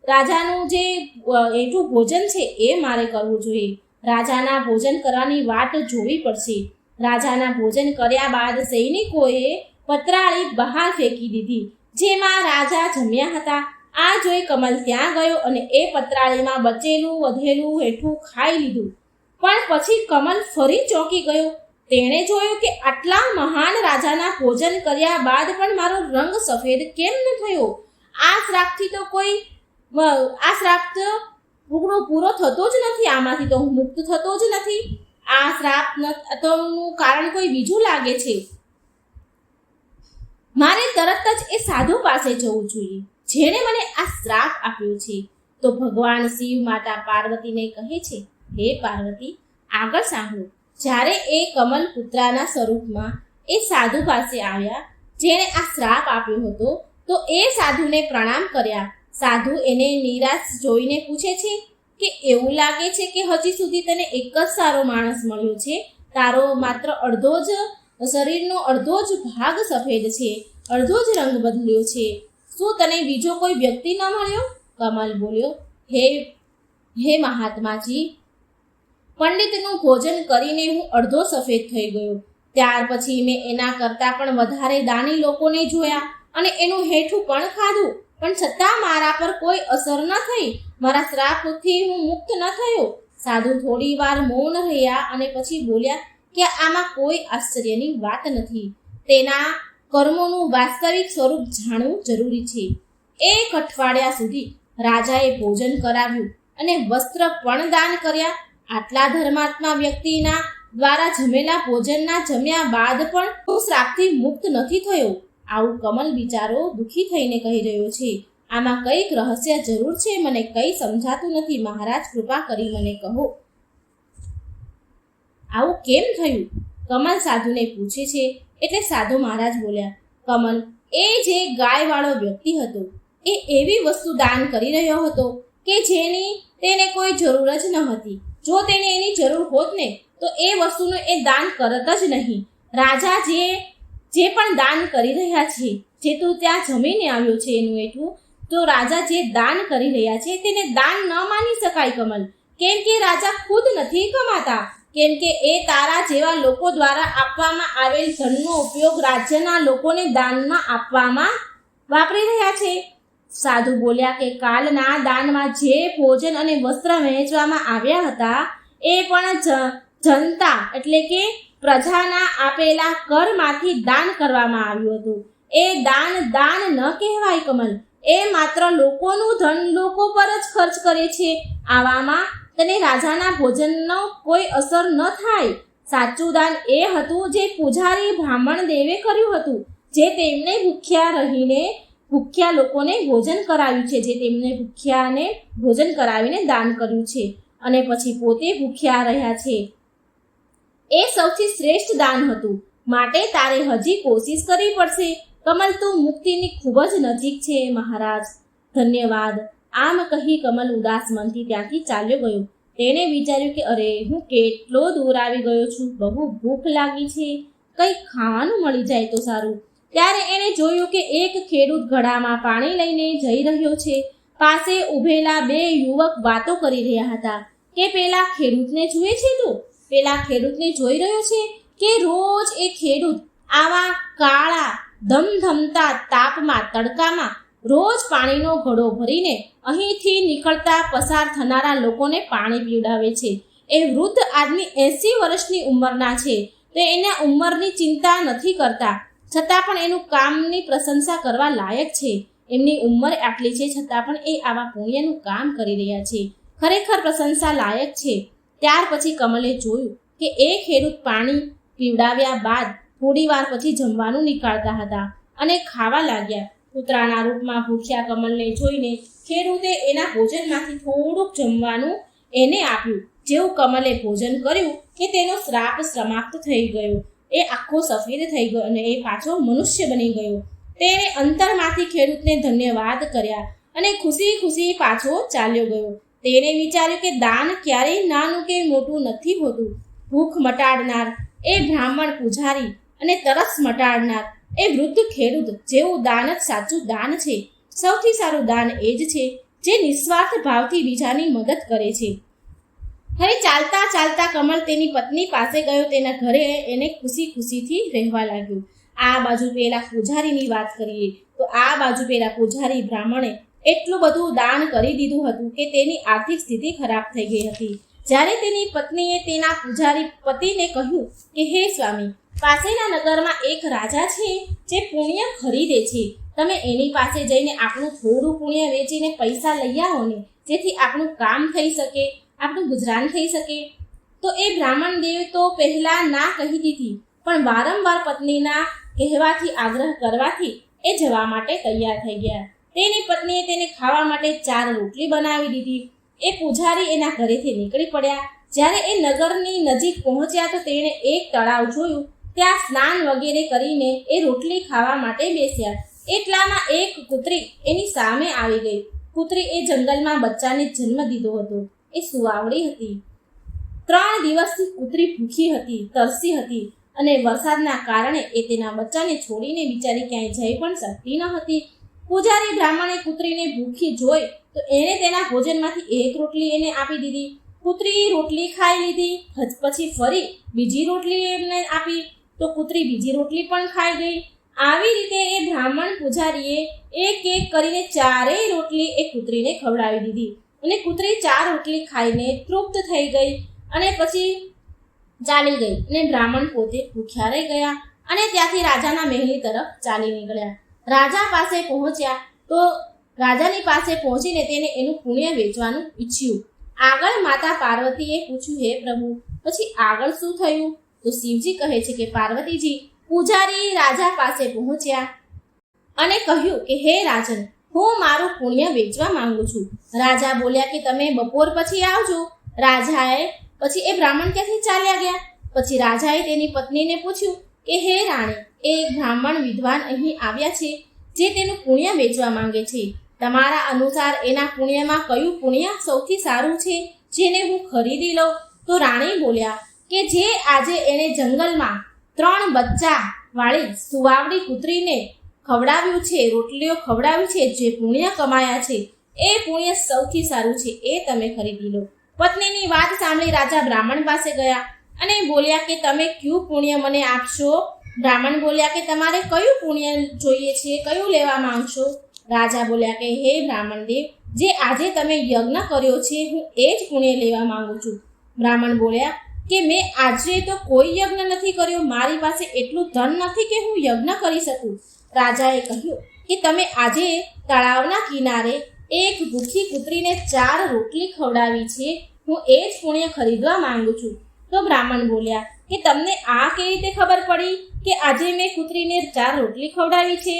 રાજાનું જે એટલું ભોજન છે એ મારે કરવું જોઈએ. રાજાના ભોજન કરવાની વાટ જોવી પડશે. રાજાના ભોજન કર્યા બાદ સૈનિકોએ પતરાળી બહાર ફેંકી દીધી, જેમાં રાજા જમ્યા હતા. આ જોઈ કમલ ત્યાં ગયો અને એ પતરાળીમાં બચેલું વધેલું હેઠું ખાઈ લીધું. પણ પછી કમલ ફરી ચોંકી ગયો. તેણે જોયું કે આટલા મહાન રાજાના ભોજન કર્યા બાદ પણ મારો રંગ સફેદ કેમ ન થયો? આ શ્રાપથી તો આ શ્રાપ પૂરો થતો જ નથી. આમાંથી તો હું મુક્ત થતો જ નથી. આ શ્રાપનું કારણ કોઈ બીજું લાગે છે. મારે તરત જ એ સાધુ પાસે જવું જોઈએ જેણે મને આ શ્રાપ આપ્યો છે. તો ભગવાન શિવ માતા પાર્વતીને કહે છે, હે પાર્વતી, આગળ સાંભળો. જ્યારે એ કમલ પુત્રાના સ્વરૂપમાં એ સાધુ પાસે આવ્યા જેણે આ શ્રાપ આપ્યો હતો, તો એ સાધુને પ્રણામ કર્યા. સાધુ એને નિરાશ જોઈને પૂછે છે કે એવું લાગે છે કે હજી સુધી તને એક જ સારો માણસ મળ્યો છે. તારો માત્ર શરીરનો અડધો જ ભાગ સફેદ છે, અડધો જ રંગ બદલ્યો છે. શું તને બીજો કોઈ વ્યક્તિ ન મળ્યો? કમલ બોલ્યો, હે મહાત્માજી, પંડિતનું ભોજન કરીને હું અડધો સફેદ થઈ ગયો. ત્યાર પછી મેં એના કરતાં પણ વધારે દાની લોકોને જોયા અને એનું હેઠું પણ ખાધું, પણ છતાં મારા પર કોઈ અસર ન થઈ. મારા શ્રાપથી હું મુક્ત ન થયો. સાધુ થોડી વાર મૌન રહ્યા અને પછી બોલ્યા કે આમાં કોઈ આશ્ચર્યની વાત નથી. તેના કર્મોનું વાસ્તવિક સ્વરૂપ જાણવું જરૂરી છે. 1 અઠવાડિયા સુધી રાજાએ ભોજન કરાવ્યું અને વસ્ત્ર પણ દાન કર્યા. આટલા ધર્માત્મા વ્યક્તિના દ્વારા જમેલા ભોજનના જમ્યા બાદ પણ હું શ્રાપથી મુક્ત નથી થયો. આવું કમલ બિચારો દુઃખી થઈને કહી રહ્યો છે. આમાં કંઈક રહસ્ય જરૂર છે, મને કંઈ સમજાતું નથી. મહારાજ, કૃપા કરી મને કહો, આવું કેમ થયું? કમલ સાધુને પૂછે છે. એટલે સાધુ મહારાજ બોલ્યા, કમલ, એ જે ગાયવાળો વ્યક્તિ હતો એ એવી વસ્તુ દાન કરી રહ્યો હતો કે જેની તેને કોઈ જરૂર જ ન હતી. જો તેને એની જરૂર હોત ને તો એ વસ્તુનું એ દાન કરત જ નહીં. રાજા જે પણ દાન કરી રહ્યા છે, જે તું ત્યાં જમીને આવ્યો છે એનું એટલું, તો રાજા જે દાન કરી રહ્યા છે તેને દાન ન માની શકાય કમલ, કેમ કે રાજા ખુદ નથી કમાતા. કેમ કે એ તારા જેવા લોકો દ્વારા આપવામાં આવેલ ધનનો ઉપયોગ રાજ્યના લોકોને દાનમાં આપવામાં વાપરી રહ્યા છે. સાધુ બોલ્યા કે કાલના દાનમાં જે ભોજન અને વસ્ત્ર વહેંચવામાં આવ્યા હતા એ પણ જનતા એટલે કે પ્રજાના આપેલા કરમાંથી દાન કરવામાં આવ્યું હતું. એ દાન ન કહેવાય કમલ. એ માત્ર લોકોનું ધન લોકો પર જ ખર્ચ કરે છે. આવામાં તને રાજાના ભોજનનો કોઈ અસર ન થાય. સાચું દાન એ હતું જે પૂજારી બ્રાહ્મણ દેવે કર્યું હતું, જે તેમને ભૂખ્યા લોકોને ભોજન કરાવ્યું છે, જે તેમને ભૂખ્યાને ભોજન કરાવીને દાન કર્યું છે અને પછી પોતે ભૂખ્યા રહ્યા છે. એ સૌથી શ્રેષ્ઠ દાન હતું. માટે તારે હજી કોશિશ કરવી પડશે. કમલ, તું મુક્તિની ખૂબ જ નજીક છે મહારાજ. ધન્યવાદ. આમ કહી કમલ ઉદાસ મનથી ત્યાંથી ચાલ્યો ગયો. તેણે વિચાર્યું કે અરે, હું કેટલો દૂર આવી ગયો છું. બહુ ભૂખ લાગી છે. કંઈક ખાવાનું મળી જાય તો સારું. ત્યારે એણે જોયું કે એક ખેડૂત ઘડામાં પાણી લઈને જઈ રહ્યો છે. પાસે ઊભેલા બે યુવક વાતો કરી રહ્યા હતા. કે પેલા ખેડૂતને જુએ છે તું? પેલા ખેડૂતને જોઈ રહ્યો છે કે રોજ એ ખેડૂત આવા કાળા ધમધમતા તાપમાં તડકામાં રોજ પાણીનો ઘડો ભરીને અહીંથી નીકળતા પસાર થનારા લોકોને પાણી પીવડાવે છે. એ વૃદ્ધ આદમી 80 વર્ષની ઉંમરના છે. તે એના ઉંમરની ચિંતા નથી કરતા, છતાં પણ એનું કામની પ્રશંસા કરવા લાયક છે. એમની ઉંમર આટલી છે છતાં પણ એ આવા પુણ્યનું કામ કરી રહ્યા છે. ખરેખર પ્રશંસા લાયક છે. ત્યાર પછી કમલે જોયું કે એ ખેડૂત પાણી પીવડાવ્યા બાદ થોડી વાર પછી જમવાનું નીકાળતા હતા અને ખાવા લાગ્યા. કૂતરાના રૂપમાં ભૂખ્યા કમલને જોઈને ખેડૂતે એના ભોજનમાંથી થોડુંક જમવાનું એને આપ્યું. જેવું કમલે ભોજન કર્યું કે તેનો શ્રાપ સમાપ્ત થઈ ગયો. એ આખો સફેદ થઈ ગયો અને એ પાછો મનુષ્ય બની ગયો. તેણે અંતરમાંથી ખેડૂતને ધન્યવાદ કર્યા અને ખુશી ખુશી પાછો ચાલ્યો ગયો. તેણે વિચાર્યું કે દાન ક્યારેય નાનું કે મોટું નથી હોતું. ભૂખ મટાડનાર એ બ્રાહ્મણ પૂજારી અને તરસ મટાડનાર એ વૃદ્ધ ખેડૂત જેવું દાન જ સાચું દાન છે. સૌથી સારું દાન એ જ છે જે નિસ્વાર્થ ભાવથી બીજાની મદદ કરે છે. હવે ચાલતા ચાલતા કમલ તેની પત્ની પાસે ગયો. તેના ઘરે એને ખુશી ખુશીથી રહેવા લાગ્યું. આ બાજુ પેલા પૂજારીની વાત કરીએ તો આ બાજુ પેલા પૂજારી બ્રાહ્મણે એટલું બધું દાન કરી દીધું હતું કે તેની આર્થિક સ્થિતિ ખરાબ થઈ ગઈ હતી. જ્યારે તેની પત્નીએ તેના પૂજારી પતિને કહ્યું કે હે સ્વામી, પાસેના નગરમાં એક રાજા છે જે પુણ્ય ખરીદે છે. તમે એની પાસે જઈને આપણું થોડું પુણ્ય વેચીને પૈસા લઈ આવો ને, જેથી આપણું કામ થઈ શકે, આપણું ગુજરાન થઈ શકે. તો એ બ્રાહ્મણ દેવ તો પહેલા ના કહી દીધી, પણ વારંવાર પત્નીના કહેવાથી આગ્રહ કરવાથી એ જવા માટે તૈયાર થઈ ગયા. તેની પત્નીએ તેને ખાવા માટે 4 રોટલી બનાવી દીધી. એ પૂજારી એના ઘરેથી નીકળી પડ્યા. જ્યારે એ નગરની નજીક પહોંચ્યા તો તેણે એક તળાવ જોયું. ત્યાં સ્નાન વગેરે કરીને એ રોટલી ખાવા માટે બેસ્યા. એટલામાં એક કૂતરી એની સામે આવી ગઈ. કૂતરી એ જંગલમાં બચ્ચાને જન્મ દીધો હતો. એ સુવાવડી હતી. 3 દિવસથી કૂતરી ભૂખી હતી, તરસી હતી અને વરસાદના કારણે એ તેના બચ્ચાને છોડીને બિચારી ક્યાંય જઈ પણ શકતી ન હતી. પૂજારી બ્રાહ્મણે કૂતરીને ભૂખી જોઈ તો એણે તેના ભોજનમાંથી 1 રોટલી એને આપી દીધી. કૂતરી રોટલી ખાઈ લીધી. પછી ફરી બીજી રોટલી એમને આપી તો કૂતરી બીજી રોટલી પણ ખાઈ ગઈ. આવી રીતે એ બ્રાહ્મણ પૂજારીએ એક એક કરીને 4 રોટલી એ કૂતરીને ખવડાવી દીધી અને કૂતરી 4 રોટલી ખાઈને તૃપ્ત થઈ ગઈ અને પછી ચાલી ગઈ અને બ્રાહ્મણ પોતે ભૂખ્યા રહી ગયા અને ત્યાંથી રાજાના મહેલ તરફ ચાલી નીકળ્યા. રાજા પાસે પહોંચ્યા તો રાજાની પાસે પહોંચીને તેને એનું પુણ્ય વેચવાનું ઈચ્છ્યું. આગળ માતા પાર્વતીએ પૂછ્યું, હે પ્રભુ, પછી આગળ શું થયું? તો શિવજી કહે છે કે પાર્વતીજી, પૂજારી રાજા પાસે પહોંચ્યા અને કહ્યું કે હે રાજન, હું મારું પુણ્ય વેચવા માંગુ છું. રાજા બોલ્યા કે તમે બપોર પછી આવજો. રાજાએ પછી એ બ્રાહ્મણ ક્યાંથી ચાલ્યા ગયા. પછી રાજાએ તેની પત્નીને પૂછ્યું કે હે રાણી, એક બ્રાહ્મણ વિદ્વાન અહીં આવ્યા છે જે તેનું પુણ્ય વેચવા માંગે છે. તમારા અનુસાર એના પુણ્યમાં કયું પુણ્ય સૌથી સારું છે જેને હું ખરીદી લઉં? તો રાણી બોલ્યા કે જે આજે એણે જંગલમાં 3 બચ્ચા વાળી સુવાવડી કૂતરીને ખવડાવ્યું છે, રોટલીઓ ખવડાવી છે, જે પુણ્ય કમાયા છે એ પુણ્ય સૌથી સારું છે, એ તમે ખરીદી લો. પત્નીની વાત સાંભળી રાજા બ્રાહ્મણ પાસે ગયા અને બોલ્યા કે તમે કયું પુણ્ય મને આપશો? બ્રાહ્મણ બોલ્યા કે તમારે કયું પુણ્ય જોઈએ છે, કયું લેવા માંગશો? રાજા બોલ્યા કે હે બ્રાહ્મણ દેવ, જે આજે તમે યજ્ઞ કર્યો છે હું એ જ પુણ્ય લેવા માંગુ છું. બ્રાહ્મણ બોલ્યા કે મેં આજે તો કોઈ યજ્ઞ નથી કર્યો, મારી પાસે એટલું ધન નથી કે હું યજ્ઞ કરી શકું. રાજાએ કહ્યું કે તમે આજે તળાવના કિનારે એક ભૂખી કૂતરીને 4 રોટલી ખવડાવી છે, હું એ જ પુણ્ય ખરીદવા માંગુ છું. તો બ્રાહ્મણ બોલ્યા કે તમને આ કેવી રીતે ખબર પડી કે આજે મેં કૂતરીને 4 રોટલી ખવડાવી છે?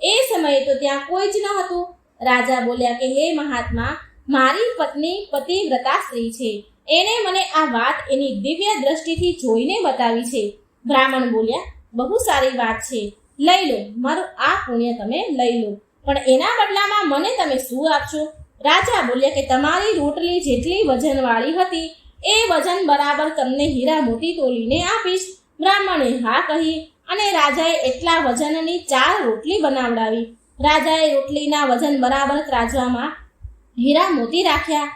એ સમયે તો ત્યાં કોઈ જ ન હતું. રાજા બોલ્યા કે હે મહાત્મા, મારી પત્ની પતિવ્રતા સ્ત્રી છે, એણે મને આ વાત એની દિવ્ય દ્રષ્ટિથી જોઈને બતાવી છે. બ્રાહ્મણ બોલ્યા બહુ સારી વાત છે, લઈ લો, મારું આ પુણ્ય તમે લઈ લો, પણ એના બદલામાં મને તમે શું આપશો? રાજા બોલ્યા કે તમારી રોટલી જેટલી વજનવાળી હતી એ વજન બરાબર તમને હીરા મોતી તોલીને આપીશ. બ્રાહ્મણે હા કહી અને રાજાએ એટલા વજનની 4 રોટલી બનાવડાવી. રાજાએ રોટલીના વજન બરાબર ત્રાજવામાં હીરા મોતી રાખ્યા,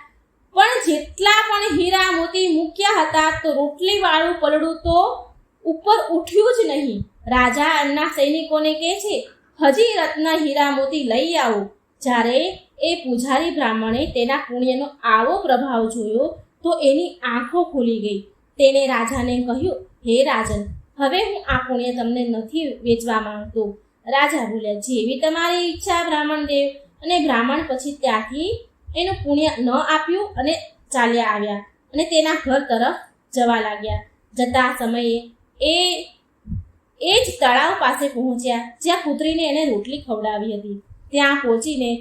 પણ જેટલા પણ હીરા મોતી મૂક્યા હતા તો રોટલી વાળું પલડું તો ઉપર ઉઠ્યું જ નહીં. રાજા એમના સૈનિકોને કહે છે હજી રત્ન હીરા મોતી લઈ આવો. જ્યારે એ પૂજારી બ્રાહ્મણે તેના પુણ્યનો આવો પ્રભાવ જોયો તો એની આંખો ખુલી ગઈ. તેને રાજાને કહ્યું હે રાજન, હવે હું આ પુણ્ય તમને નથી વેચવા માંગતો. રાજા બોલ્યા જેવી તમારી ઈચ્છા બ્રાહ્મણ દેવ. અને બ્રાહ્મણ પછી ત્યાંથી એનું પુણ્ય ન આપ્યું અને ચાલ્યા આવ્યા અને તેના ઘર તરફ જવા લાગ્યા. જતા સમયે એ જ તળાવ પાસે પહોંચ્યા જ્યાં કૂતરીને એને રોટલી ખવડાવી હતી. ત્યાં પહોંચીને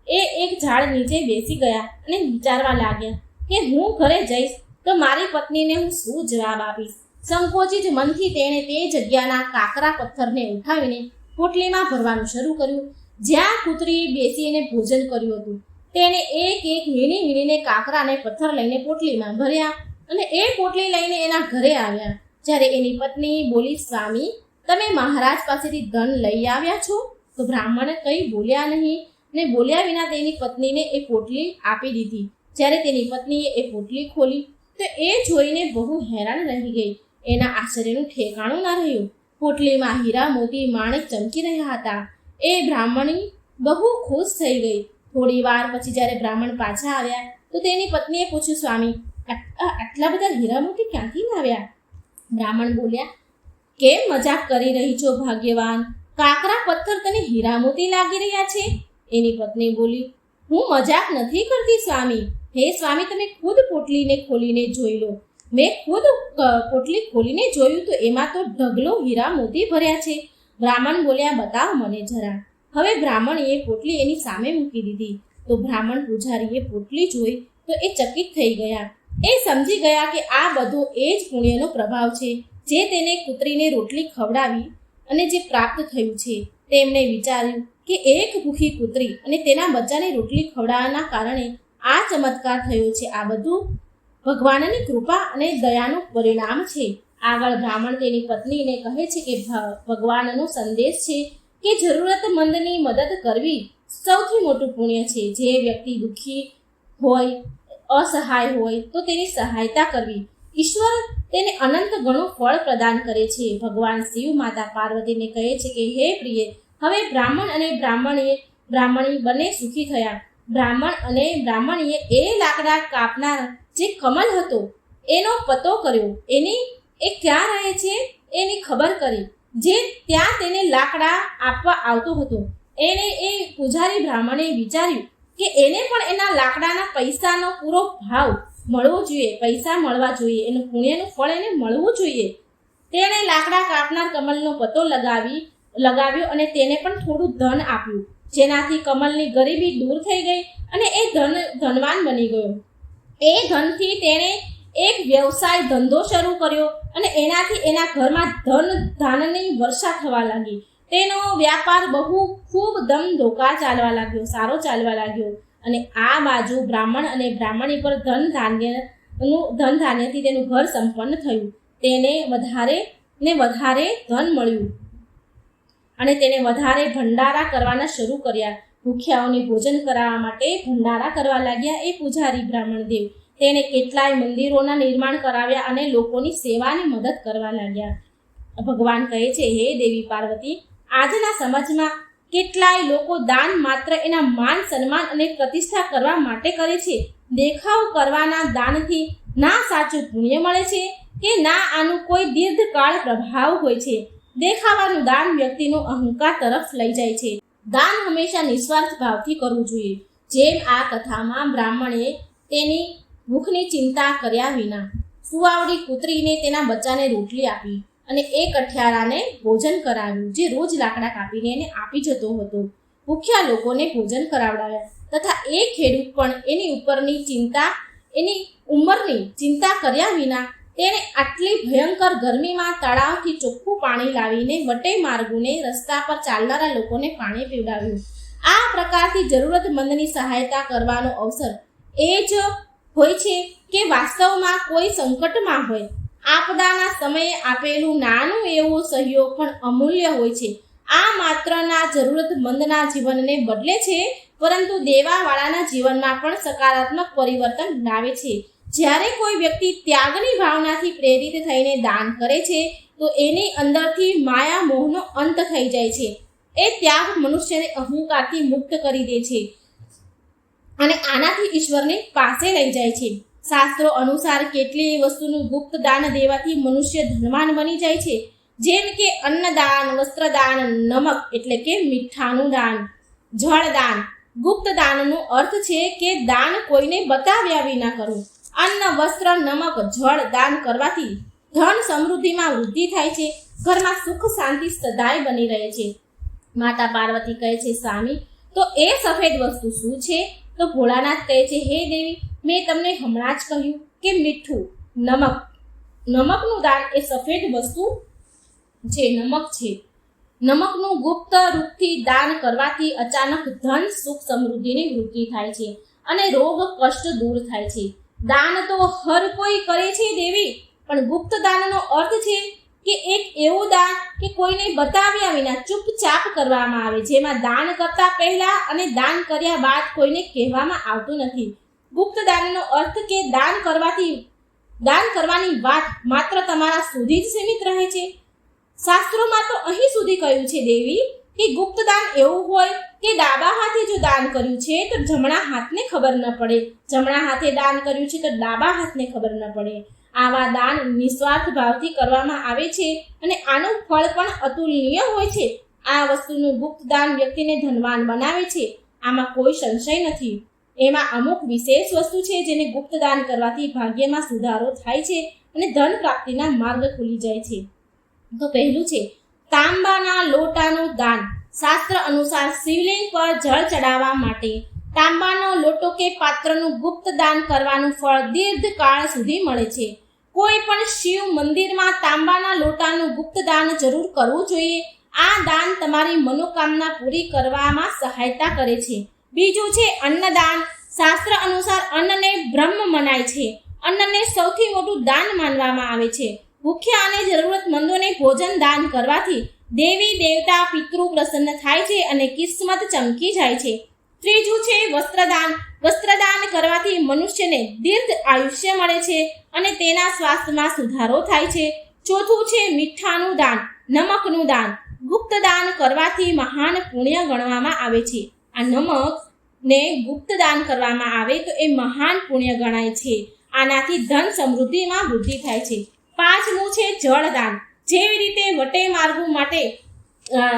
એ એક ઝાડ નીચે બેસી ગયા અને વિચારવા લાગ્યા કે હું ઘરે જઈશ તો મારી પત્નીને હું શું જવાબ આપીશ. સંકોચિત મનથી તેણે તે જગ્યાના કાકરા પથ્થરને ઉઠાવીને પોટલીમાં ભરવાનું શરૂ કર્યું. જ્યાં કૂતરી બેસીને ભોજન કર્યું હતું તેણે એક એક વીણીને કાકરાને પથ્થર લઈને પોટલીમાં ભર્યા અને એ પોટલી લઈને એના ઘરે આવ્યા. જ્યારે એની પત્ની બોલી સ્વામી, તમે મહારાજ પાસેથી ધન લઈ આવ્યા છો? તો બ્રાહ્મણે કંઈ બોલ્યા નહીં ને બોલ્યા વિના તેની પત્નીને એ પોટલી આપી દીધી. જ્યારે તેની પત્નીએ એ પોટલી ખોલી તો એ જોઈને બહુ હેરાન રહી ગઈ. એના આશ્ચર્યનું ઠેકાણું ના રહ્યું. પોટલીમાં હીરા મોતી માણેક ચમકી રહ્યા હતા. એ બ્રાહ્મણી બહુ ખુશ થઈ ગઈ. થોડી વાર પછી જ્યારે બ્રાહ્મણ પાછા આવ્યા તો તેની પત્નીએ પૂછ્યું સ્વામી, આટલા બધા હીરા મોતી ક્યાંથી લાવ્યા? બ્રાહ્મણ બોલ્યા કેમ મજાક કરી રહી છો ભાગ્યવાન, કાકરા પથ્થર તને હીરા મોતી લાગી રહ્યા છે? એની પત્ની બોલી હું મજાક નથી કરતી સ્વામી. હે સ્વામી, તમે ખુદ પોટલીને ખોલીને જોઈ લો. મેં ખુદ પોટલી ખોલીને જોયું તો એમાં તો ઢગલો હીરા મોતી ભર્યા છે. બ્રાહ્મણ બોલ્યા બતાવ મને જરા. હવે બ્રાહ્મણીએ પોટલી એની સામે મૂકી દીધી તો બ્રાહ્મણ પૂજારીએ પોટલી જોઈ તો એ ચકિત થઈ ગયા. એ સમજી ગયા કે આ બધો એ જ પુણ્યનો પ્રભાવ છે જે તેને કૂતરીને રોટલી ખવડાવી અને જે પ્રાપ્ત થયું છે. તેમણે વિચાર્યું કે એક ભૂખી કૂતરી અને તેના બચ્ચાને રોટલી ખવડાવવાના કારણે આ ચમત્કાર થયો છે. આ બધું ભગવાનની કૃપા અને દયાનું પરિણામ છે. આગળ બ્રાહ્મણ તેની પત્નીને કહે છે કે ભગવાનનો સંદેશ છે કે જરૂરતમંદની મદદ કરવી સૌથી મોટું પુણ્ય છે. જે વ્યક્તિ દુઃખી હોય, અસહાય હોય તો તેની સહાયતા કરવી. ઈશ્વર તેને અનંત ગણું ફળ પ્રદાન કરે છે. ભગવાન શિવ માતા પાર્વતીને કહે છે કે હે પ્રિય, હવે બ્રાહ્મણ અને બ્રાહ્મણી બંને સુખી થયા. બ્રાહ્મણ અને બ્રાહ્મણીએ એ લાકડા કાપનાર જે કમલ હતો એનો પતો કર્યો. એ ક્યાં રહે છે એની ખબર કરી. જે ત્યાં તેને લાકડા આપવા આવતો હતો એને એ પૂજારી બ્રાહ્મણે વિચાર્યું કે એને પણ એના લાકડાના પૈસાનો પૂરો ભાવ મળવો જોઈએ, પૈસા મળવા જોઈએ, એનું પુણ્યનું ફળ એને મળવું જોઈએ. તેણે લાકડા કાપનાર કમલનો પતો લગાવ્યો અને તેને પણ થોડું ધન આપ્યું, જેનાથી કમલની ગરીબી દૂર થઈ ગઈ અને એ ધનવાન બની ગયો. એ ધનથી તેણે એક વ્યવસાય ધંધો શરૂ કર્યો અને એનાથી એના ઘરમાં ધાનની વર્ષા થવા લાગી. તેનો વ્યાપાર ખૂબ ધમધોકાર ચાલવા લાગ્યો, સારો ચાલવા લાગ્યો. અને આ બાજુ બ્રાહ્મણ અને બ્રાહ્મણી પર ધન ધાન્યથી તેનું ઘર સંપન્ન થયું. તેને વધારે ને વધારે ધન મળ્યું અને તેને વધારે ભંડારા કરવાના શરૂ કર્યા. ભૂખ્યાઓને ભોજન કરાવવા માટે ભંડારા કરવા લાગ્યા એ પૂજારી બ્રાહ્મણ દેવ. તેણે કેટલાય મંદિરોના નિર્માણ કરાવ્યા અને લોકોની સેવાની મદદ કરવા લાગ્યા. ભગવાન કહે છે, હે દેવી પાર્વતી, આજના સમાજમાં કેટલાય લોકો દાન માત્ર એના માન સન્માન અને પ્રતિષ્ઠા કરવા માટે કરે છે. દેખાવ કરવાના દાનથી ના સાચું પુણ્ય મળે છે કે ના આનું કોઈ દીર્ઘકાળ પ્રભાવ હોય છે. દેખાવાનું દાન વ્યક્તિનો અહંકાર તરફ લઈ જાય છે. દાન હંમેશા નિસ્વાર્થ ભાવથી કરવું જોઈએ. જેમ આ કથામાં બ્રાહ્મણે તેની ભૂખની ચિંતા કર્યા વિના સુવાવડી કૂતરીને તેના બચ્ચાને રોટલી આપી અને એક અઠિયારાને ભોજન કરાવ્યું, જે રોજ લાકડા કાપીને એને આપી જતો હતો. ભૂખ્યા લોકોને ભોજન કરાવડાવ્યા તથા એ ખેડૂત પણ એની ઉપરની ચિંતા, એની ઉંમરની ચિંતા કર્યા વિના તેણે આટલી ભયંકર ગરમીમાં તળાવથી ચોખ્ખું પાણી લાવીને વટે માર્ગોને રસ્તા પર ચાલનારા લોકોને પાણી પીવડાવ્યું. આ પ્રકારથી જરૂરતમંદની સહાયતા કરવાનો અવસર એ જ હોય છે કે વાસ્તવમાં કોઈ સંકટમાં હોય. આપદાના સમયે આપેલું નાનું એવું સહયોગ પણ અમૂલ્ય હોય છે. આ માત્રના જરૂરતમંદના જીવનને બદલે છે, પરંતુ દેવાવાળાના જીવનમાં પણ સકારાત્મક પરિવર્તન લાવે છે. જ્યારે કોઈ વ્યક્તિ ત્યાગની ભાવનાથી પ્રેરિત થઈને દાન કરે છે તો એની અંદરથી માયા મોહનો અંત થઈ જાય છે. એ ત્યાગ મનુષ્યને અહંકારથી મુક્ત કરી દે છે અને આનાથી ઈશ્વરની પાસે લઈ જાય છે. શાસ્ત્રો અનુસાર કેટલીય વસ્તુનું ગુપ્ત દાન દેવાથી મનુષ્ય ધનવાન બની જાય છે. જેમ કે અન્નદાન, વસ્ત્રદાન, નમક એટલે કે મીઠાનું દાન, જળદાન. ગુપ્ત દાનનો અર્થ છે કે દાન કોઈને બતાવ્યા વિના કરવું. અન્ન, વસ્ત્ર, નમક, જળ દાન કરવાથી ધન સમૃદ્ધિમાં વૃદ્ધિ થાય છે. ઘરમાં સુખ શાંતિ સદાય બની રહે છે. માતા પાર્વતી કહે છે, સ્વામી, તો એ સફેદ વસ્તુ શું છે? તો ભોળાનાથ કહે છે, હે દેવી, મેં તમને હમણાં જ કહ્યું કે મીઠું, નમક. નમકનું દાન એ સફેદ વસ્તુ છે, નમક છે. નમકનું ગુપ્ત રૂપથી દાન કરવાથી અચાનક ધન, સુખ, સમૃદ્ધિની વૃદ્ધિ થાય છે અને રોગ કષ્ટ દૂર થાય છે. દાન તો હર કોઈ કરે છે દેવી, પણ ગુપ્ત દાનનો અર્થ છે કે એક એવું દાન કે કોઈને બતાવ્યા વિના ચૂપચાપ કરવામાં આવે, જેમાં દાન કરતા પહેલા અને દાન કર્યા બાદ કોઈને કહેવામાં આવતું નથી. ગુપ્ત દાનનો અર્થ કે દાન કરવાની વાત માત્ર તમારા સુધી જ સીમિત રહે છે. શાસ્ત્રોમાં તો અહીં સુધી કહ્યું છે દેવી કે ગુપ્ત દાન એવું હોય કે ડાબા હાથે જો દાન કર્યું છે તો જમણા હાથને ખબર ન પડે, જમણા હાથે દાન કર્યું છે તો ડાબા હાથને ખબર ન પડે. આવા દાન નિસ્વાર્થ ભાવથી કરવામાં આવે છે અને આનું ફળ પણ અતુલનીય હોય છે. આ વસ્તુનું ગુપ્ત દાન વ્યક્તિને ધનવાન બનાવે છે, આમાં કોઈ સંશય નથી. એમાં અમુક વિશેષ વસ્તુ છે જેને ગુપ્ત દાન કરવાથી ભાગ્યમાં સુધારો થાય છે અને ધન પ્રાપ્તિના માર્ગ ખુલી જાય છે. તો પહેલું છે તાંબાના લોટાનું દાન. શાસ્ત્ર અનુસાર શિવલિંગ પર જળ ચડાવવા માટે તાંબાનો લોટો કે પાત્રનું ગુપ્ત દાન કરવાનું ફળ દીર્ઘકાળ સુધી મળે છે. કોઈ પણ શિવ મંદિરમાં તાંબાના લોટાનું ગુપ્ત દાન જરૂર કરવું જોઈએ. આ દાન તમારી મનોકામના પૂરી કરવામાં સહાયતા કરે છે. બીજું છે અન્નદાન. શાસ્ત્ર અનુસાર અન્નને બ્રહ્મ મનાય છે. અન્નને સૌથી મોટું દાન માનવામાં આવે છે. ભૂખ્યા અને જરૂરતમંદોને ભોજન દાન કરવાથી દેવી દેવતા પિતૃ પ્રસન્ન થાય છે અને કિસ્મત ચમકી જાય છે. ત્રીજું છે વસ્ત્રદાન. વસ્ત્રદાન કરવાથી મનુષ્યને દીર્ઘ આયુષ્ય મળે છે અને તેના સ્વાસ્થ્યમાં સુધારો થાય છે. ચોથું છે મીઠાનું દાન, નમકનું દાન. ગુપ્ત દાન કરવાથી મહાન પુણ્ય ગણવામાં આવે છે. આ નમકને ગુપ્ત દાન કરવામાં આવે તો એ મહાન પુણ્ય ગણાય છે. આનાથી ધન સમૃદ્ધિમાં વૃદ્ધિ થાય છે. પાંચમું છે જળદાન. જેવી રીતે વટે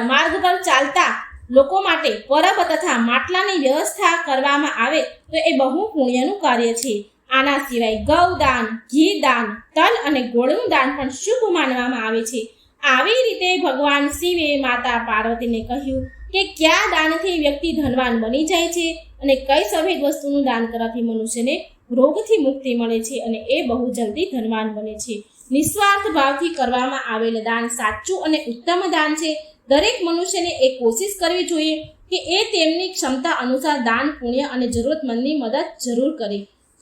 માર્ગ પર ચાલતા લોકો માટે પરબ તથા માટલાની વ્યવસ્થા કરવામાં આવે તો એ બહુ પુણ્યનું કાર્ય છે. આના સિવાય ગૌદાન, ઘી દાન, તલ અને ગોળનું દાન પણ શુભ માનવામાં આવે છે. આવી રીતે ભગવાન શિવે માતા પાર્વતીને કહ્યું કે કયા દાનથી વ્યક્તિ ધનવાન બની જાય છે અને કઈ સફેદ વસ્તુનું દાન કરવાથી મનુષ્યને રોગથી મુક્તિ મળે છે અને એ બહુ જલ્દી ધનવાન બને છે. નિસ્વાર્થ ભાવથી કરવામાં આવેલ દાન સાચું અને ઉત્તમ દાન છે. દરેક મનુષ્યને એ કોશિશ કરવી જોઈએ કે એ તેમની ક્ષમતા અનુસાર દાન, પુણ્ય અને જરૂરતમંદની મદદ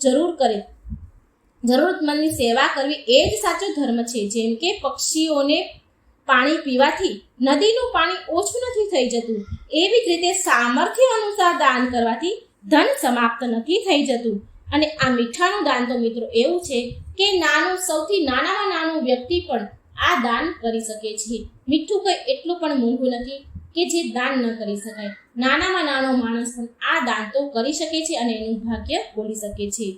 જરૂર કરે. જરૂરતમંદની સેવા કરવી એ જ સાચો ધર્મ છે. જેમ કે પક્ષીઓને પાણી પીવાથી નદીનું પાણી ઓછું નથી થઈ જતું, એવી જ રીતે સામર્થ્ય અનુસાર દાન કરવાથી ધન સમાપ્ત નથી થઈ જતું. અને આ મીઠાનું દાન તો મિત્રો એવું છે કે નાનું, સૌથી નાનામાં નાનું વ્યક્તિ પણ આ દાન કરી શકે છે. મીઠું કંઈ એટલું પણ મોંઘું નથી કે જે દાન ન કરી શકાય. નાનામાં નાનો માણસ પણ આ દાન તો કરી શકે છે અને એનું ભાગ્ય બોલી શકે છે.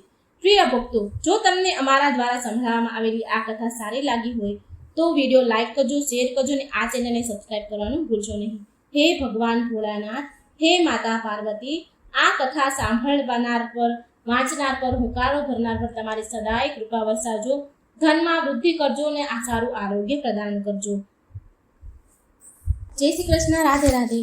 પ્રિય ભક્તો, જો તમને અમારા દ્વારા સંભળાવવામાં આવેલી આ કથા સારી લાગી હોય તો વિડીયો લાઈક કરજો, શેર કરજો અને આ ચેનલને સબસ્ક્રાઈબ કરવાનું ભૂલશો નહીં. હે ભગવાન ભોળાનાથ, હે માતા પાર્વતી, આ કથા સાંભળનાર પર, વાંચનાર પર, હુંકારો ભરનાર પર તમારી સદાય કૃપા વરસાવજો. ધનમાં વૃદ્ધિ કરજો અને આ સારું આરોગ્ય પ્રદાન કરજો. જય શ્રી કૃષ્ણ. રાધે રાધે.